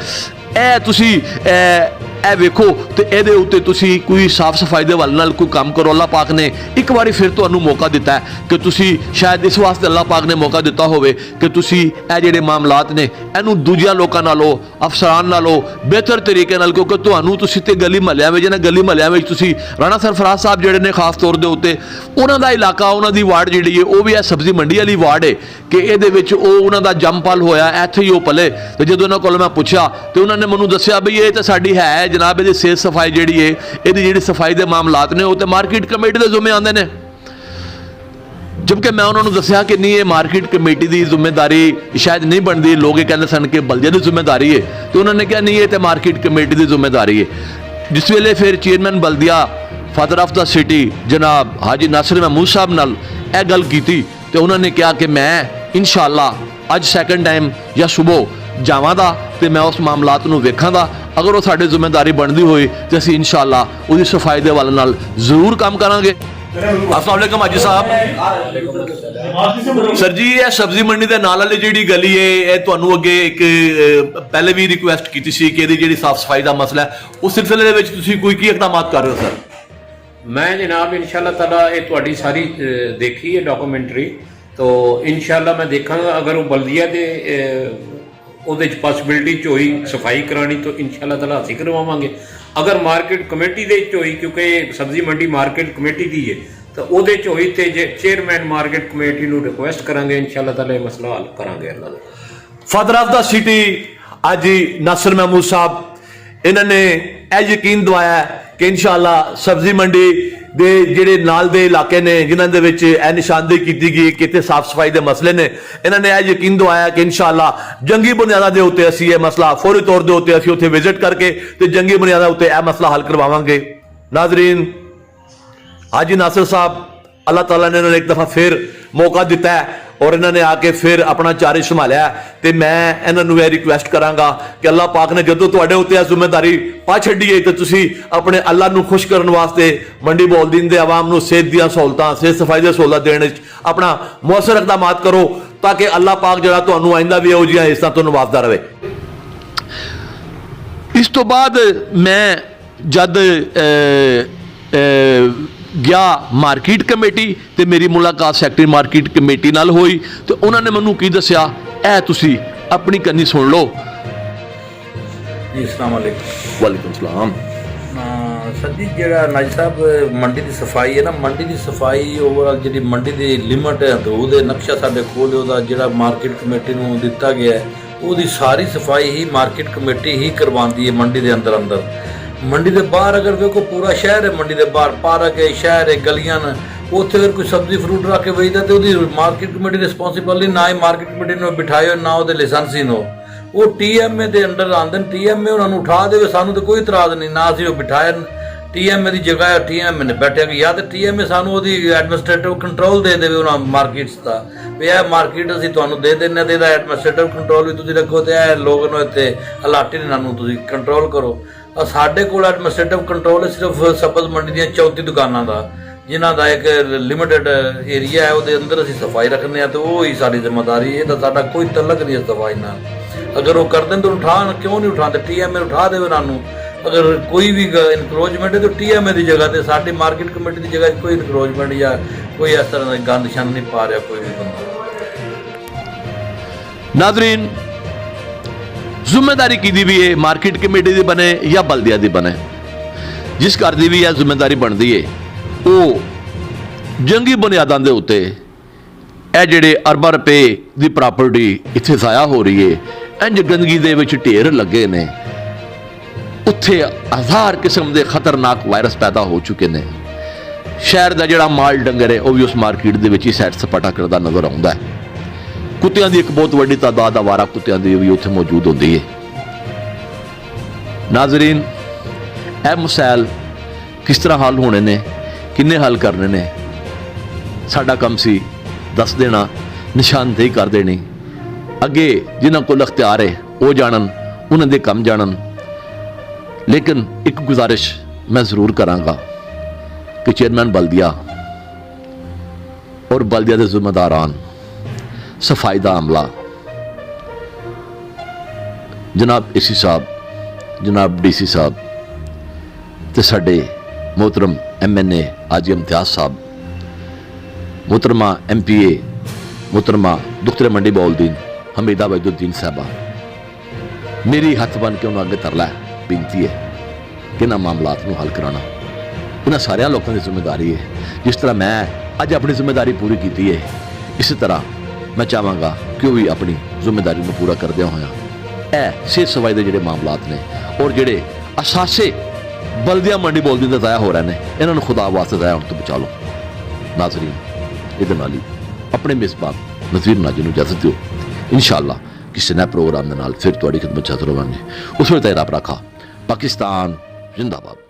ਇਹ ਤੁਸੀਂ ਇਹ ਵੇਖੋ ਤੇ ਇਹਦੇ ਉੱਤੇ ਤੁਸੀਂ ਕੋਈ ਸਾਫ਼ ਸਫਾਈ ਦੇ ਹਵਾਲੇ ਨਾਲ ਕੋਈ ਕੰਮ ਕਰੋ। ਅੱਲਾਹ ਪਾਕ ਨੇ ਇੱਕ ਵਾਰੀ ਫਿਰ ਤੁਹਾਨੂੰ ਮੌਕਾ ਦਿੱਤਾ ਹੈ ਕਿ ਤੁਸੀਂ ਸ਼ਾਇਦ ਇਸ ਵਾਸਤੇ ਅੱਲਾਹ ਪਾਕ ਨੇ ਮੌਕਾ ਦਿੱਤਾ ਹੋਵੇ ਕਿ ਤੁਸੀਂ ਇਹ ਜਿਹੜੇ ਮਾਮਲਾਤ ਨੇ ਇਹਨੂੰ ਦੂਜਿਆਂ ਲੋਕਾਂ ਨਾਲੋਂ, ਅਫਸਰਾਨ ਨਾਲੋਂ ਬਿਹਤਰ ਤਰੀਕੇ ਨਾਲ, ਕਿਉਂਕਿ ਤੁਹਾਨੂੰ ਤੁਸੀਂ ਤੇ ਗਲੀ ਮਹੱਲਿਆਂ ਵਿੱਚ ਨਾ ਗਲੀ ਮਹੱਲਿਆਂ ਵਿੱਚ ਤੁਸੀਂ ਰਾਣਾ ਸਰਫਰਾਜ਼ ਸਾਹਿਬ ਜਿਹੜੇ ਨੇ ਖਾਸ ਤੌਰ ਦੇ ਉੱਤੇ ਉਹਨਾਂ ਦਾ ਇਲਾਕਾ, ਉਹਨਾਂ ਦੀ ਵਾਰਡ ਜਿਹੜੀ ਹੈ ਉਹ ਵੀ ਇਹ ਸਬਜ਼ੀ ਮੰਡੀ ਵਾਲੀ ਵਾਰਡ ਹੈ ਕਿ ਇਹਦੇ ਵਿੱਚ ਉਹ ਉਹਨਾਂ ਦਾ ਜੰਮਪਲ ਹੋਇਆ, ਇੱਥੇ ਹੀ ਉਹ ਪਲੇ। ਤੇ ਜਦੋਂ ਉਹਨਾਂ ਕੋਲ ਮੈਂ ਪੁੱਛਿਆ ਤੇ ਉਹਨਾਂ ਨੇ ਮੈਨੂੰ ਦੱਸਿਆ ਬਈ ਇਹ ਤਾਂ ਸਾਡੀ ਹੈ ਜਨਾਬ, ਇਹਦੀ ਸਿਹਤ ਸਫਾਈ ਜਿਹੜੀ ਹੈ, ਇਹਦੀ ਜਿਹੜੀ ਸਫਾਈ ਦੇ ਮਾਮਲਾਤ ਨੇ ਉਹ ਤੇ ਮਾਰਕੀਟ ਕਮੇਟੀ ਦੇ ਜ਼ਿੰਮੇ ਆਉਂਦੇ ਨੇ। ਜਦਕਿ ਮੈਂ ਉਹਨਾਂ ਨੂੰ ਦੱਸਿਆ ਕਿ ਨਹੀਂ, ਇਹ ਮਾਰਕੀਟ ਕਮੇਟੀ ਦੀ ਜ਼ਿੰਮੇਵਾਰੀ ਸ਼ਾਇਦ ਨਹੀਂ ਬਣਦੀ, ਲੋਕ ਇਹ ਕਹਿੰਦੇ ਸਨ ਕਿ ਬਲਦੀਆ ਦੀ ਜ਼ਿੰਮੇਵਾਰੀ ਹੈ ਤੇ ਉਹਨਾਂ ਨੇ ਕਿਹਾ ਨਹੀਂ, ਇਹ ਤੇ ਮਾਰਕੀਟ ਕਮੇਟੀ ਦੀ ਜ਼ਿੰਮੇਵਾਰੀ ਹੈ। ਜਿਸ ਵੇਲੇ ਫਿਰ ਚੇਅਰਮੈਨ ਬਲਦੀਆ ਫਾਦਰ ਆਫ ਦਾ ਸਿਟੀ ਜਨਾਬ ਹਾਜੀ ਨਾਸਿਰ ਮਹਿਮੂਦ ਸਾਹਿਬ ਨਾਲ ਇਹ ਗੱਲ ਕੀਤੀ ਤੇ ਉਹਨਾਂ ਨੇ ਕਿਹਾ ਕਿ ਮੈਂ ਇਨਸ਼ਾਅੱਲਾ ਅੱਜ ਸੈਕੰਡ ਟਾਈਮ ਜਾਂ ਸੁਬਹ ਜਾਵਾਂਗਾ ਤੇ ਮੈਂ ਉਸ ਮਾਮਲਾਤ ਨੂੰ ਵੇਖਾਂਗਾ। ਅਗਰ ਉਹ ਸਾਡੇ ਜ਼ਿੰਮੇਵਾਰੀ ਬਣਦੀ ਹੋਈ ਤੇ ਅਸੀਂ ਇਨਸ਼ਾਅੱਲਾ ਉਹਦੀ ਸਫਾਈ ਦੇ ਹਵਾਲੇ ਨਾਲ ਜ਼ਰੂਰ ਕੰਮ ਕਰਾਂਗੇ। अस्सलाम वालेकुम हाजी साहब। सर जी ये सब्जी मंडी ਦੇ ਨਾਲ ਵਾਲੀ ਜਿਹੜੀ ਗਲੀ ਹੈ ਇਹ ਤੁਹਾਨੂੰ ਅੱਗੇ ਇੱਕ ਪਹਿਲੇ ਵੀ ਰਿਕੁਐਸਟ ਕੀਤੀ ਸੀ ਕਿ ਇਹਦੀ ਜਿਹੜੀ ਸਾਫ ਸਫਾਈ ਦਾ ਮਸਲਾ ਹੈ ਉਸ ਸਿਲਸਿਲੇ ਦੇ ਵਿੱਚ ਤੁਸੀਂ ਕੋਈ ਕੀ ਇਕਦਾਮਾਤ ਕਰ ਰਹੇ ਹੋ ਸਰ? मैं जनाब इंशाल्लाह ताला ये ਤੁਹਾਡੀ ਸਾਰੀ देखी है डॉक्यूमेंट्री तो इंशाल्लाह मैं देखांगा अगर वो बल्दिया दे ਉਹਦੇ 'ਚ ਪੋਸਿਬਿਲਿਟੀ 'ਚ ਹੋਈ ਸਫਾਈ ਕਰਾਣੀ तो इंशाल्लाह ताला ਅਸੀਂ ਕਰਵਾਵਾਂਗੇ। अगर मार्केट कमेटी ਦੇ 'ਚ ਹੋਈ क्योंकि सब्जी मंडी मार्केट कमेटी ਦੀ है तो ਉਹਦੇ 'ਚ ਹੋਈ ਤੇ ਜੇ ਚੇਅਰਮੈਨ ਮਾਰਕੀਟ ਕਮੇਟੀ ਨੂੰ ਰਿਕੁਐਸਟ ਕਰਾਂਗੇ इंशाल्लाह ताला ਇਹ ਮਸਲਾ ਹੱਲ ਕਰਾਂਗੇ ਅੱਲਾਹ ਦਾ। ਫਾਦਰ ਆਫ ਦਾ ਸਿਟੀ ਅੱਜ ਨਾਸਰ ਮਹਿਮੂਦ ਸਾਹਿਬ ਇਹਨਾਂ ਨੇ ਇਹ ਯਕੀਨ ਦਵਾਇਆ ਕਿ ਇਨਸ਼ਾਅੱਲਾ ਸਬਜ਼ੀ ਮੰਡੀ ਦੇ ਜਿਹੜੇ ਨਾਲ ਦੇ ਇਲਾਕੇ ਨੇ ਜਿਨ੍ਹਾਂ ਦੇ ਵਿੱਚ ਇਹ ਨਿਸ਼ਾਨਦੇਹੀ ਕੀਤੀ ਗਈ ਕਿ ਇੱਥੇ ਸਾਫ ਸਫਾਈ ਦੇ ਮਸਲੇ ਨੇ ਇਹਨਾਂ ਨੇ ਇਹ ਯਕੀਨ ਦਵਾਇਆ ਕਿ ਇਨਸ਼ਾਅੱਲਾ ਜੰਗੀ ਬੁਨਿਆਦਾਂ ਦੇ ਉੱਤੇ ਅਸੀਂ ਇਹ ਮਸਲਾ ਫੌਰੀ ਤੌਰ ਦੇ ਉੱਤੇ ਅਸੀਂ ਉੱਥੇ ਵਿਜ਼ਿਟ ਕਰਕੇ ਤੇ ਜੰਗੀ ਬੁਨਿਆਦਾਂ ਉੱਤੇ ਇਹ ਮਸਲਾ ਹੱਲ ਕਰਵਾਵਾਂਗੇ। ਨਾਜ਼ਰੀਨ हाजी नासिर साहब अल्लाह ताला ने इन्होंने एक दफा फिर मौका दिता है और इन्होंने आके फिर अपना चार्ज संभालिया ते मैं इन्होंने यह रिक्वेस्ट करांगा कि अल्लाह पाक ने जदों तुहाडे उत्ते जिम्मेदारी पा छड्डी है तो तुसीं अपने अल्लाह नूं खुश करन वास्ते मंडी बौलदीन दे आवाम नूं सेहत दीआं सहूलतां सेहत सफाई दी सहूलत देने अपना मौसर इकदामात करो ताकि अल्लाह पाक जिहड़ा तुहानूं आइंदा भी इहो जिहियां हिस्सां तो नवाजदा रहे। इस तो बाद मैं जद ਗਿਆ ਮਾਰਕੀਟ ਕਮੇਟੀ ਤੇ ਮੇਰੀ ਮੁਲਾਕਾਤ ਸੈਕਟਰੀ ਮਾਰਕੀਟ ਕਮੇਟੀ ਨਾਲ ਹੋਈ ਤੇ ਉਹਨਾਂ ਨੇ ਮੈਨੂੰ ਕੀ ਦੱਸਿਆ ਇਹ ਤੁਸੀਂ ਆਪਣੀ ਕੰਨੀ ਸੁਣ ਲਓ। ਜੀ अस्सलाम वालेकुम। ਵਾਲੇਕੁਮ ਸਲਾਮ। सर जी ਜਿਹੜਾ ਨਾਜ ਸਾਹਿਬ ਮੰਡੀ ਦੀ ਸਫਾਈ ਹੈ ਨਾ ਮੰਡੀ ਦੀ ਸਫਾਈ ਓਵਰਆਲ ਜਿਹੜੀ ਮੰਡੀ ਦੀ ਲਿਮਟ ਹੈ ਤੇ ਉਹਦੇ ਨਕਸ਼ਾ ਸਾਡੇ ਕੋਲ ਉਹਦਾ ਜਿਹੜਾ ਮਾਰਕੀਟ ਕਮੇਟੀ ਨੂੰ ਦਿੱਤਾ ਗਿਆ ਹੈ ਉਹਦੀ ਸਾਰੀ ਸਫਾਈ ਹੀ ਮਾਰਕੀਟ ਕਮੇਟੀ ਹੀ ਕਰਵਾਉਂਦੀ ਹੈ ਮੰਡੀ ਦੇ ਅੰਦਰ ਅੰਦਰ। मंडी के बाहर अगर देखो पूरा शहर है मंडी के बाहर पार्क है शहर है गलियां ने उत्थे अगर कोई सब्जी फ्रूट रख के बेचता तो मार्केट कमेटी रिस्पोंसिबल नहीं ना ही मार्केट कमेटी ने बिठाए ना वो लाइसेंस ही नो वो TMA के अंडर आते हैं TMA उन्होंने उठा दे सानू तो कोई इतराज नहीं ना असीं बिठाए TMA की जगह है TMA ने बैठे या तो TMA सानू एडमिनिस्ट्रेटिव कंट्रोल दे दे उन्होंने मार्केट्स का भी यह मार्केट असीं तुहानूं दे देने तो एडमिनिस्ट्रेटिव कंट्रोल भी तुसीं रखो तो यह लोग इत्थे अलाटी ने इन्हां नूं तुसीं कंट्रोल करो। ਸਾਡੇ ਕੋਲ ਐਡਮਿਨਿਸਟ੍ਰੇਟਿਵ ਕੰਟਰੋਲ ਸਿਰਫ ਸਬਜ਼ ਮੰਡੀ ਦੀਆਂ 34 ਦੁਕਾਨਾਂ ਦਾ ਜਿਨ੍ਹਾਂ ਦਾ ਇੱਕ ਲਿਮਿਟਡ ਏਰੀਆ ਹੈ ਉਹਦੇ ਅੰਦਰ ਅਸੀਂ ਸਫਾਈ ਰੱਖਦੇ ਆ ਤੇ ਉਹ ਹੀ ਸਾਡੀ ਜ਼ਿੰਮੇਵਾਰੀ ਹੈ ਤਾਂ ਸਾਡਾ ਕੋਈ ਤਲਕ ਨਹੀਂ ਸਫਾਈ ਨਾਲ। ਅਗਰ ਉਹ ਕਰਦੇ ਤਾਂ ਉਠਾਣ ਕਿਉਂ ਨਹੀਂ ਉਠਾਉਂਦੇ TMA ਉਠਾ ਦੇਵੇ ਉਹਨਾਂ ਨੂੰ। ਅਗਰ ਕੋਈ ਵੀ ਇਨਕਰੋਚਮੈਂਟ ਹੈ ਤਾਂ TMA ਦੀ ਜਗ੍ਹਾ ਤੇ ਸਾਡੀ ਮਾਰਕੀਟ ਕਮੇਟੀ ਦੀ ਜਗ੍ਹਾ ਕੋਈ ਇਨਕਰੋਚਮੈਂਟ ਜਾਂ ਕੋਈ ਇਸ ਤਰ੍ਹਾਂ ਦਾ ਗੰਦ ਛੰਦ ਨਹੀਂ ਪਾ ਰਿਹਾ ਕੋਈ ਵੀ ਬੰਦਾ। नाज़रीन जिम्मेदारी की भी है मार्केट कमेटी की बने या बल्दिया की बने जिस घर की भी यह जिम्मेदारी बनती है वो जंगी बुनियादां दे उत्ते ਇਹ ਜਿਹੜੇ ਅਰਬਾਂ ਰੁਪਏ ਦੀ ਪ੍ਰਾਪਰਟੀ ਇੱਥੇ ਜ਼ਾਇਆ ਹੋ ਰਹੀ ਹੈ ਇੰਜ ਗੰਦਗੀ ਦੇ ਵਿੱਚ ਢੇਰ ਲੱਗੇ ਨੇ ਉੱਥੇ ਹਜ਼ਾਰ ਕਿਸਮ ਦੇ ਖਤਰਨਾਕ ਵਾਇਰਸ ਪੈਦਾ ਹੋ ਚੁੱਕੇ ਨੇ। ਸ਼ਹਿਰ ਦਾ ਜਿਹੜਾ ਮਾਲ ਡੰਗਰ ਹੈ ਉਹ ਵੀ ਉਸ ਮਾਰਕੀਟ ਦੇ ਵਿੱਚ ਹੀ ਸੈਟ ਸਪਾਟਾ ਕਰਦਾ ਨਜ਼ਰ ਆਉਂਦਾ ਹੈ। ਕੁੱਤਿਆਂ ਦੀ ਇੱਕ ਬਹੁਤ ਵੱਡੀ ਤਾਦਾਦ ਆਵਾਰਾ ਕੁੱਤਿਆਂ ਦੀ ਵੀ ਉੱਥੇ ਮੌਜੂਦ ਹੁੰਦੀ ਹੈ। ਨਾਜ਼ਰੀਨ ਇਹ ਮਸائل ਕਿਸ ਤਰ੍ਹਾਂ ਹੱਲ ਹੋਣੇ ਨੇ ਕਿੰਨੇ ਹੱਲ ਕਰਨੇ ਨੇ ਸਾਡਾ ਕੰਮ ਸੀ दस देना निशानदेही कर देनी अगे जिन्हों को अख्तियार है वो जानन उन्होंने कम जानन। लेकिन एक गुजारिश मैं जरूर करांगा कि चेयरमैन बल्दिया और बल्दिया के जिम्मेदारान सफाई का अमला जनाब AC साहब जनाब DC साहब ते साडे मोहतरम MNA हाजी इम्तियाज साहब मोहतरमा MPA मोहतरमा दुख्तरे मंडी बौलदीन हमीदा वैदुद्दीन साहबा मेरी हथ बन के उन्होंने अगे तरला बेनती है कि इन्होंने मामलात को हल कराना इन्होंने सारे लोगों की जिम्मेदारी है। जिस तरह मैं अज अपनी जिम्मेदारी पूरी की है इस तरह मैं चाहवागा कि वह भी अपनी जिम्मेदारी को पूरा करदे होया सेहत सफाई के जोड़े मामलात ने और जोड़े असासे बल्दिया मंडी बौलदीन ज़ाया हो रहे हैं इन्होंने खुदा वास्ते ज़ाया होने तो बचा लो। नाज़रीन ये अपने मेज़बान नज़ीर नाजी को इजाजत दो इंशाअल्लाह किसी नए प्रोग्राम के नाल फिर तुहाडी खिदमत हाज़र होवांगे। उस वेले तक रब रखा। पाकिस्तान जिंदाबाद।